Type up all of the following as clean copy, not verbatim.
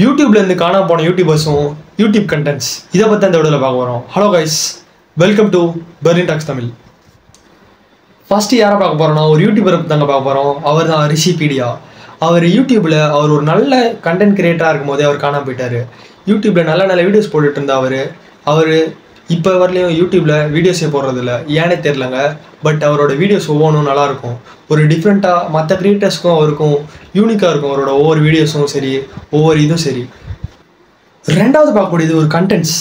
யூடியூப்ல இருந்து காணாம போன யூடியூபர்ஸும் யூடியூப் கண்டென்ட்ஸ் இதை பற்றி அந்த வீடியோவில் பார்க்க போகிறோம். Hello guys, welcome to Berlin talks Tamil. First யாரை பார்க்க போகிறோம்னா ஒரு யூடியூபரை தாங்க பார்க்க போகிறோம். அவர் தான் ரிஷிபீடியா. அவர் யூடியூப்பில் அவர் ஒரு நல்ல கண்டென்ட் கிரியேட்டராக இருக்கும் போதே அவர் காணாம போயிட்டார். யூடியூப்பில் நல்ல நல்ல வீடியோஸ் போட்டுட்டு இருந்தா அவர் இப்போ வரலையும் யூடியூப்பில் வீடியோஸே போடுறதில்ல. ஏன்னே தெரிலங்க. பட் அவரோட வீடியோஸ் ஒவ்வொன்றும் நல்லாயிருக்கும். ஒரு டிஃப்ரெண்ட்டாக மற்ற க்ரியேட்டர்ஸ்க்கும் அவருக்கும் யூனிக்காக இருக்கும். அவரோட ஒவ்வொரு வீடியோஸும் சரி, ஒவ்வொரு இதுவும் சரி. ரெண்டாவது பார்க்கக்கூடியது ஒரு கண்டென்ட்ஸ்.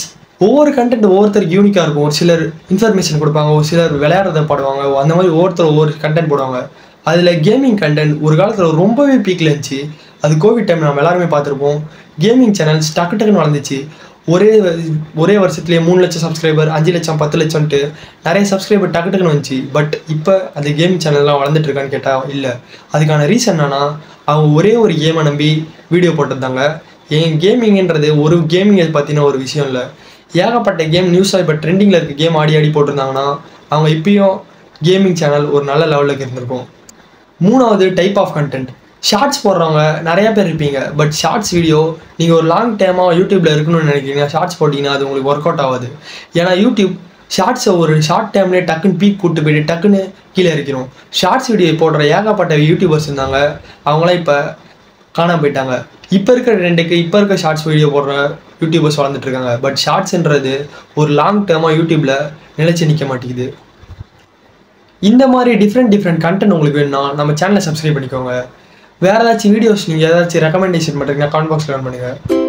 ஒவ்வொரு கண்டென்ட் ஒவ்வொருத்தருக்கு யூனிக்காக இருக்கும். ஒரு சிலர் இன்ஃபர்மேஷன் கொடுப்பாங்க, ஒரு சிலர் விளையாடுறத பாடுவாங்க. அந்த மாதிரி ஒவ்வொருத்தர் ஒவ்வொரு கண்டென்ட் போடுவாங்க. அதில் கேமிங் கண்டென்ட் ஒரு காலத்தில் ரொம்பவே பீக்கில் இருந்துச்சு. அது கோவிட் டைம் நம்ம எல்லாருமே பார்த்துருப்போம். கேமிங் சேனல்ஸ் டக்கு டக்குன்னு வளர்ந்துச்சு. ஒரே வருஷத்துலேயே 3 லட்சம் சப்ஸ்கிரைபர், 5 லட்சம், 10 லட்சம்ட்டு நிறைய சப்ஸ்கிரைபர் டக்கு டக்குன்னு வந்துச்சு. பட் இப்போ அந்த கேமிங் சேனல்லாம் வளர்ந்துட்டு இருக்கான்னு கேட்டால் இல்லை. அதுக்கான ரீசன் என்னன்னா, அவங்க ஒரே ஒரு கேமை நம்பி வீடியோ போட்டிருந்தாங்க. ஏன் கேமிங்ன்றது ஒரு கேமிங் பார்த்தீங்கன்னா ஒரு விஷயம் இல்லை. ஏகப்பட்ட கேம் நியூஸாக இப்போ ட்ரெண்டிங்கில் இருக்க கேம் ஆடி போட்டிருந்தாங்கன்னா அவங்க இப்பயும் கேமிங் சேனல் ஒரு நல்ல லெவலுக்கு இருந்திருக்கும். மூணாவது டைப் ஆஃப் கண்டென்ட். ஷார்ட்ஸ் போடுறவங்க நிறையா பேர் இருப்பீங்க. பட் ஷார்ட்ஸ் வீடியோ நீங்கள் ஒரு லாங் டைமாக யூடியூப்பில் இருக்கணும்னு நினைக்கிறீங்க, ஷார்ட்ஸ் போட்டிங்கன்னா அது உங்களுக்கு ஒர்க் அவுட் ஆகாது. ஏன்னா யூடியூப் ஷார்ட்ஸை ஒரு ஷார்ட் டைம்லேயே டக்குன்னு பீக் கூட்டு போய்ட்டு டக்குன்னு கீழே இருக்கிறோம். ஷார்ட்ஸ் வீடியோ போடுற ஏகப்பட்ட யூடியூபர்ஸ் இருந்தாங்க. அவங்களாம் இப்போ காணாம போயிட்டாங்க. இப்போ இருக்கிற ட்ரெண்டுக்கு இப்போ இருக்க ஷார்ட்ஸ் வீடியோ போடுற யூடியூபர்ஸ் வளர்ந்துட்டு இருக்காங்க. பட் ஷார்ட்ஸ்ன்றது ஒரு லாங் டேர்மாக யூடியூப்பில் நிலைச்சி நிற்க மாட்டேங்குது. இந்த மாதிரி டிஃப்ரெண்ட் கண்டென்ட் உங்களுக்கு வேணும்னா நம்ம சேனலை சப்ஸ்கிரைப் பண்ணிக்கோங்க. வேறு ஏதாச்சும் வீடியோஸ் நீங்கள் ஏதாச்சும் ரெக்கமெண்டேஷன் பண்ணுறீங்கன்னா கமெண்ட் பாக்ஸில் பண்ணுங்கள்.